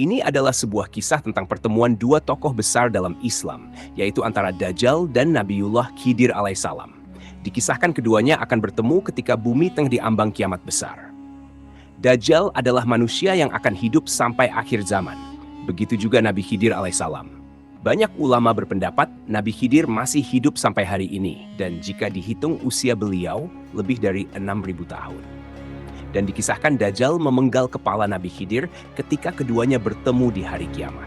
Ini adalah sebuah kisah tentang pertemuan dua tokoh besar dalam Islam, yaitu antara Dajjal dan Nabiullah Khidir alaihissalam. Dikisahkan keduanya akan bertemu ketika bumi tengah diambang kiamat besar. Dajjal adalah manusia yang akan hidup sampai akhir zaman. Begitu juga Nabi Khidir alaihissalam. Banyak ulama berpendapat Nabi Khidir masih hidup sampai hari ini, dan jika dihitung usia beliau lebih dari 6.000 tahun. Dan dikisahkan Dajjal memenggal kepala Nabi Khidir ketika keduanya bertemu di hari kiamat.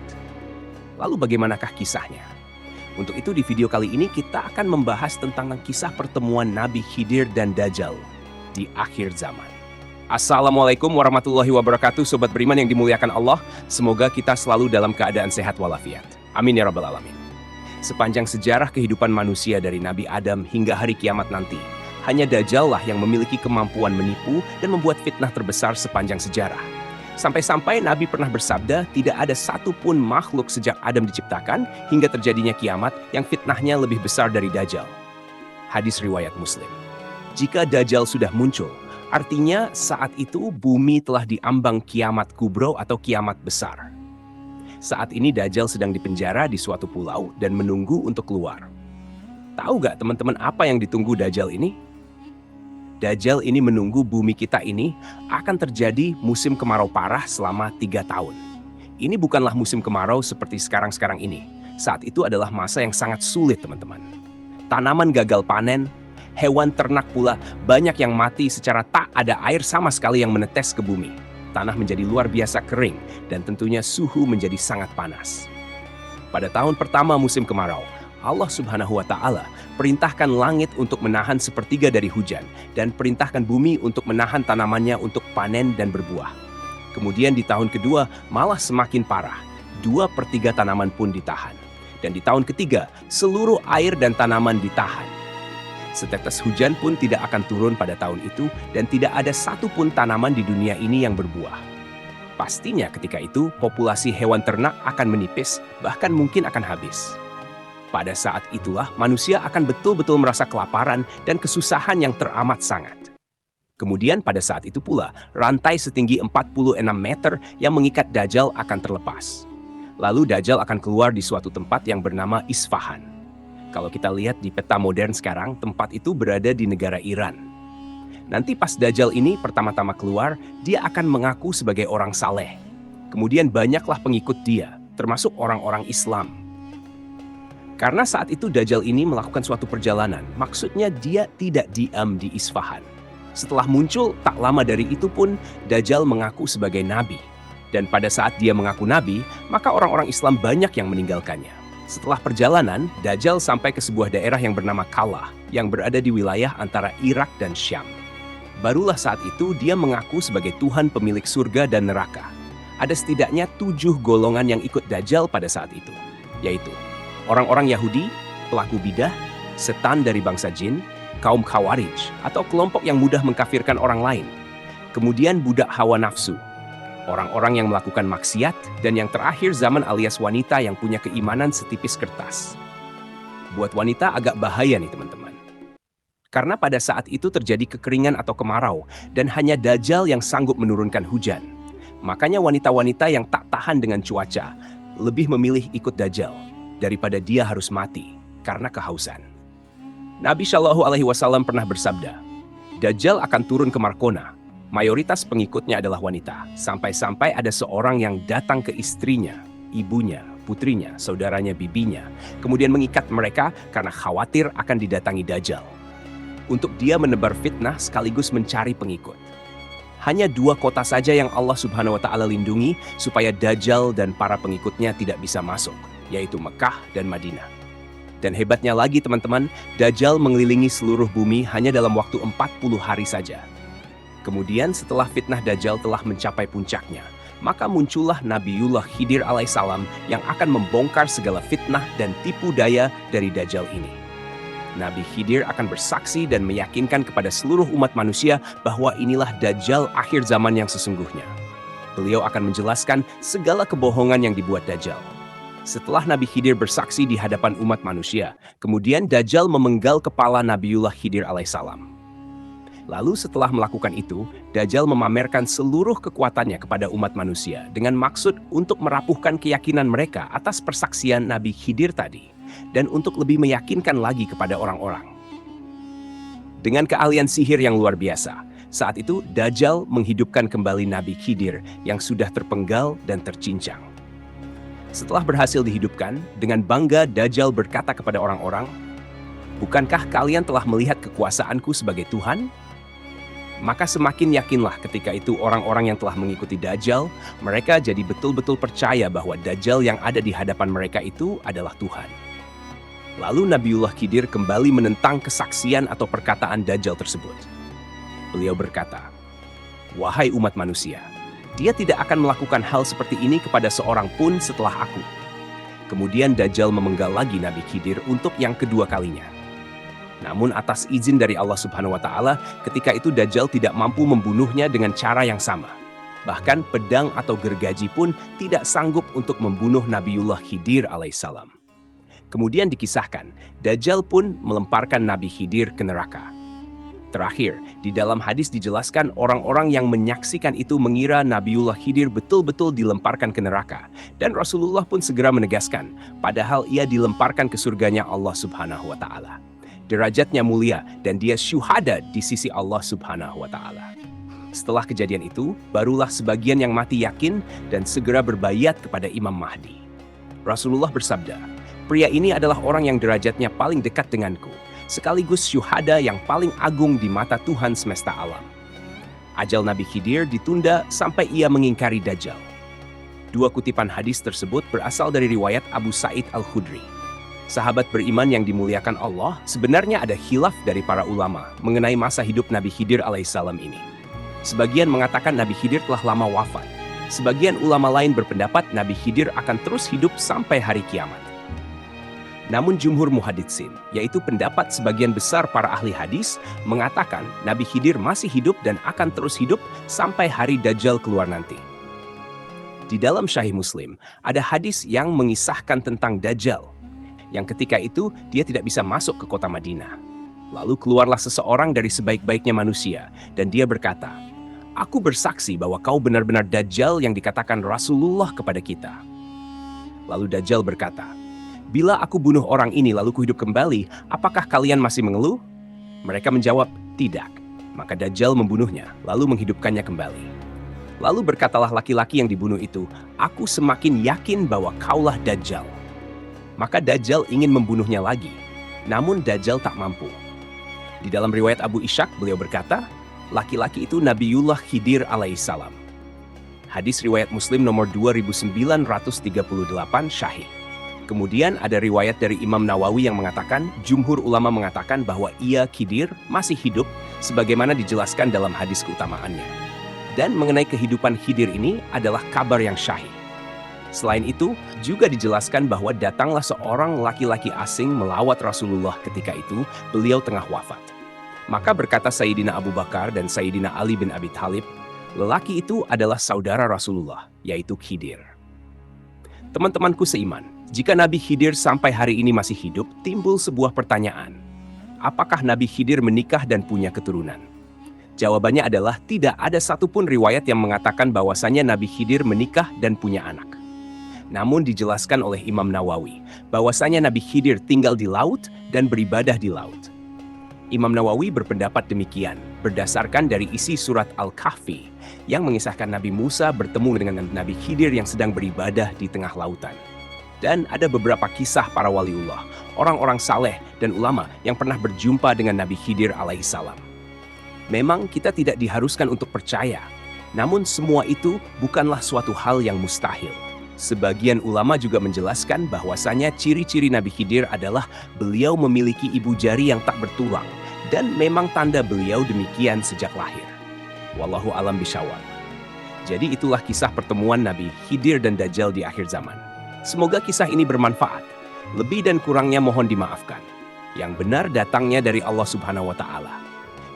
Lalu bagaimanakah kisahnya? Untuk itu di video kali ini kita akan membahas tentang kisah pertemuan Nabi Khidir dan Dajjal di akhir zaman. Assalamualaikum warahmatullahi wabarakatuh, sobat beriman yang dimuliakan Allah. Semoga kita selalu dalam keadaan sehat walafiat. Amin ya rabbal alamin. Sepanjang sejarah kehidupan manusia dari Nabi Adam hingga hari kiamat nanti, hanya Dajjal lah yang memiliki kemampuan menipu dan membuat fitnah terbesar sepanjang sejarah. Sampai-sampai Nabi pernah bersabda, tidak ada satupun makhluk sejak Adam diciptakan hingga terjadinya kiamat yang fitnahnya lebih besar dari Dajjal. Hadis riwayat Muslim. Jika Dajjal sudah muncul, artinya saat itu bumi telah diambang kiamat kubro atau kiamat besar. Saat ini Dajjal sedang dipenjara di suatu pulau dan menunggu untuk keluar. Tahu gak teman-teman apa yang ditunggu Dajjal ini? Dajjal ini menunggu bumi kita ini akan terjadi musim kemarau parah selama 3 tahun. Ini bukanlah musim kemarau seperti sekarang-sekarang ini. Saat itu adalah masa yang sangat sulit, teman-teman. Tanaman gagal panen, hewan ternak pula banyak yang mati secara tak ada air sama sekali yang menetes ke bumi. Tanah menjadi luar biasa kering dan tentunya suhu menjadi sangat panas. Pada tahun pertama musim kemarau, Allah Subhanahu wa Ta'ala perintahkan langit untuk menahan sepertiga dari hujan dan perintahkan bumi untuk menahan tanamannya untuk panen dan berbuah. Kemudian di tahun kedua malah semakin parah, 2/3 tanaman pun ditahan. Dan di tahun ketiga seluruh air dan tanaman ditahan. Setetes hujan pun tidak akan turun pada tahun itu dan tidak ada satupun tanaman di dunia ini yang berbuah. Pastinya ketika itu populasi hewan ternak akan menipis, bahkan mungkin akan habis. Pada saat itulah manusia akan betul-betul merasa kelaparan dan kesusahan yang teramat sangat. Kemudian pada saat itu pula, rantai setinggi 46 meter yang mengikat Dajjal akan terlepas. Lalu Dajjal akan keluar di suatu tempat yang bernama Isfahan. Kalau kita lihat di peta modern sekarang, tempat itu berada di negara Iran. Nanti pas Dajjal ini pertama-tama keluar, dia akan mengaku sebagai orang saleh. Kemudian banyaklah pengikut dia, termasuk orang-orang Islam. Karena saat itu Dajjal ini melakukan suatu perjalanan, maksudnya dia tidak diam di Isfahan. Setelah muncul, tak lama dari itu pun Dajjal mengaku sebagai nabi. Dan pada saat dia mengaku nabi, maka orang-orang Islam banyak yang meninggalkannya. Setelah perjalanan, Dajjal sampai ke sebuah daerah yang bernama Kalah, yang berada di wilayah antara Irak dan Syam. Barulah saat itu dia mengaku sebagai Tuhan pemilik surga dan neraka. Ada setidaknya 7 golongan yang ikut Dajjal pada saat itu, yaitu orang-orang Yahudi, pelaku bidah, setan dari bangsa jin, kaum Khawarij, atau kelompok yang mudah mengkafirkan orang lain. Kemudian budak hawa nafsu, orang-orang yang melakukan maksiat, dan yang terakhir zaman alias wanita yang punya keimanan setipis kertas. Buat wanita agak bahaya nih teman-teman. Karena pada saat itu terjadi kekeringan atau kemarau, dan hanya Dajjal yang sanggup menurunkan hujan. Makanya wanita-wanita yang tak tahan dengan cuaca, lebih memilih ikut Dajjal daripada dia harus mati karena kehausan. Nabi Shallallahu Alaihi Wasallam pernah bersabda, Dajjal akan turun ke Markona. Mayoritas pengikutnya adalah wanita, sampai-sampai ada seorang yang datang ke istrinya, ibunya, putrinya, saudaranya, bibinya, kemudian mengikat mereka karena khawatir akan didatangi Dajjal. Untuk dia menebar fitnah sekaligus mencari pengikut. Hanya 2 kota saja yang Allah Subhanahu wa Ta'ala lindungi supaya Dajjal dan para pengikutnya tidak bisa masuk, yaitu Mekah dan Madinah. Dan hebatnya lagi teman-teman, Dajjal mengelilingi seluruh bumi hanya dalam waktu 40 hari saja. Kemudian setelah fitnah Dajjal telah mencapai puncaknya, maka muncullah Nabiullah Khidir alaihissalam yang akan membongkar segala fitnah dan tipu daya dari Dajjal ini. Nabi Khidir akan bersaksi dan meyakinkan kepada seluruh umat manusia bahwa inilah Dajjal akhir zaman yang sesungguhnya. Beliau akan menjelaskan segala kebohongan yang dibuat Dajjal. Setelah Nabi Khidir bersaksi di hadapan umat manusia, kemudian Dajjal memenggal kepala Nabiullah Khidir alaihissalam. Lalu setelah melakukan itu, Dajjal memamerkan seluruh kekuatannya kepada umat manusia dengan maksud untuk merapuhkan keyakinan mereka atas persaksian Nabi Khidir tadi dan untuk lebih meyakinkan lagi kepada orang-orang. Dengan keahlian sihir yang luar biasa, saat itu Dajjal menghidupkan kembali Nabi Khidir yang sudah terpenggal dan tercincang. Setelah berhasil dihidupkan, dengan bangga Dajjal berkata kepada orang-orang, "Bukankah kalian telah melihat kekuasaanku sebagai Tuhan?" Maka semakin yakinlah ketika itu orang-orang yang telah mengikuti Dajjal, mereka jadi betul-betul percaya bahwa Dajjal yang ada di hadapan mereka itu adalah Tuhan. Lalu Nabiullah Khidir kembali menentang kesaksian atau perkataan Dajjal tersebut. Beliau berkata, "Wahai umat manusia, dia tidak akan melakukan hal seperti ini kepada seorang pun setelah aku." Kemudian Dajjal memenggal lagi Nabi Khidir untuk yang kedua kalinya. Namun atas izin dari Allah Subhanahu wa Ta'ala, ketika itu Dajjal tidak mampu membunuhnya dengan cara yang sama. Bahkan pedang atau gergaji pun tidak sanggup untuk membunuh Nabiullah Khidir alaihissalam. Kemudian dikisahkan, Dajjal pun melemparkan Nabi Khidir ke neraka. Terakhir, di dalam hadis dijelaskan orang-orang yang menyaksikan itu mengira Nabiullah Khidir betul-betul dilemparkan ke neraka. Dan Rasulullah pun segera menegaskan, padahal ia dilemparkan ke surganya Allah Subhanahu wa Ta'ala. Derajatnya mulia dan dia syuhada di sisi Allah Subhanahu wa Ta'ala. Setelah kejadian itu, barulah sebagian yang mati yakin dan segera berbayat kepada Imam Mahdi. Rasulullah bersabda, "Pria ini adalah orang yang derajatnya paling dekat denganku, sekaligus syuhada yang paling agung di mata Tuhan semesta alam." Ajal Nabi Khidir ditunda sampai ia mengingkari Dajjal. Dua kutipan hadis tersebut berasal dari riwayat Abu Sa'id Al-Khudri. Sahabat beriman yang dimuliakan Allah, sebenarnya ada khilaf dari para ulama mengenai masa hidup Nabi Khidir alaihissalam ini. Sebagian mengatakan Nabi Khidir telah lama wafat. Sebagian ulama lain berpendapat Nabi Khidir akan terus hidup sampai hari kiamat. Namun jumhur muhaditsin, yaitu pendapat sebagian besar para ahli hadis, mengatakan Nabi Khidir masih hidup dan akan terus hidup sampai hari Dajjal keluar nanti. Di dalam Sahih Muslim, ada hadis yang mengisahkan tentang Dajjal, yang ketika itu dia tidak bisa masuk ke kota Madinah. Lalu keluarlah seseorang dari sebaik-baiknya manusia, dan dia berkata, "Aku bersaksi bahwa kau benar-benar Dajjal yang dikatakan Rasulullah kepada kita." Lalu Dajjal berkata, "Bila aku bunuh orang ini lalu kuhidup kembali, apakah kalian masih mengeluh?" Mereka menjawab, "Tidak." Maka Dajjal membunuhnya, lalu menghidupkannya kembali. Lalu berkatalah laki-laki yang dibunuh itu, "Aku semakin yakin bahwa kaulah Dajjal." Maka Dajjal ingin membunuhnya lagi, namun Dajjal tak mampu. Di dalam riwayat Abu Ishaq, beliau berkata, laki-laki itu Nabiullah Khidir alaihissalam. Hadis riwayat Muslim nomor 2938 Syahih. Kemudian ada riwayat dari Imam Nawawi yang mengatakan, jumhur ulama mengatakan bahwa ia Khidir masih hidup sebagaimana dijelaskan dalam hadis keutamaannya. Dan mengenai kehidupan Khidir ini adalah kabar yang syahih. Selain itu, juga dijelaskan bahwa datanglah seorang laki-laki asing melawat Rasulullah ketika itu beliau tengah wafat. Maka berkata Sayyidina Abu Bakar dan Sayyidina Ali bin Abi Thalib, lelaki itu adalah saudara Rasulullah, yaitu Khidir. Teman-temanku seiman, jika Nabi Khidir sampai hari ini masih hidup, timbul sebuah pertanyaan. Apakah Nabi Khidir menikah dan punya keturunan? Jawabannya adalah tidak ada satupun riwayat yang mengatakan bahwasannya Nabi Khidir menikah dan punya anak. Namun dijelaskan oleh Imam Nawawi bahwasanya Nabi Khidir tinggal di laut dan beribadah di laut. Imam Nawawi berpendapat demikian berdasarkan dari isi surat Al-Kahfi yang mengisahkan Nabi Musa bertemu dengan Nabi Khidir yang sedang beribadah di tengah lautan. Dan ada beberapa kisah para waliullah, orang-orang saleh dan ulama yang pernah berjumpa dengan Nabi Khidir alaihissalam. Memang kita tidak diharuskan untuk percaya, namun semua itu bukanlah suatu hal yang mustahil. Sebagian ulama juga menjelaskan bahwasanya ciri-ciri Nabi Khidir adalah beliau memiliki ibu jari yang tak bertulang dan memang tanda beliau demikian sejak lahir. Wallahu alam bishawab. Jadi itulah kisah pertemuan Nabi Khidir dan Dajjal di akhir zaman. Semoga kisah ini bermanfaat. Lebih dan kurangnya mohon dimaafkan. Yang benar datangnya dari Allah Subhanahu wa Ta'ala.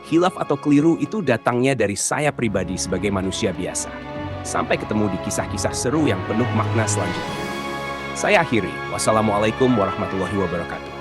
Khilaf atau keliru itu datangnya dari saya pribadi sebagai manusia biasa. Sampai ketemu di kisah-kisah seru yang penuh makna selanjutnya. Saya akhiri. Wassalamualaikum warahmatullahi wabarakatuh.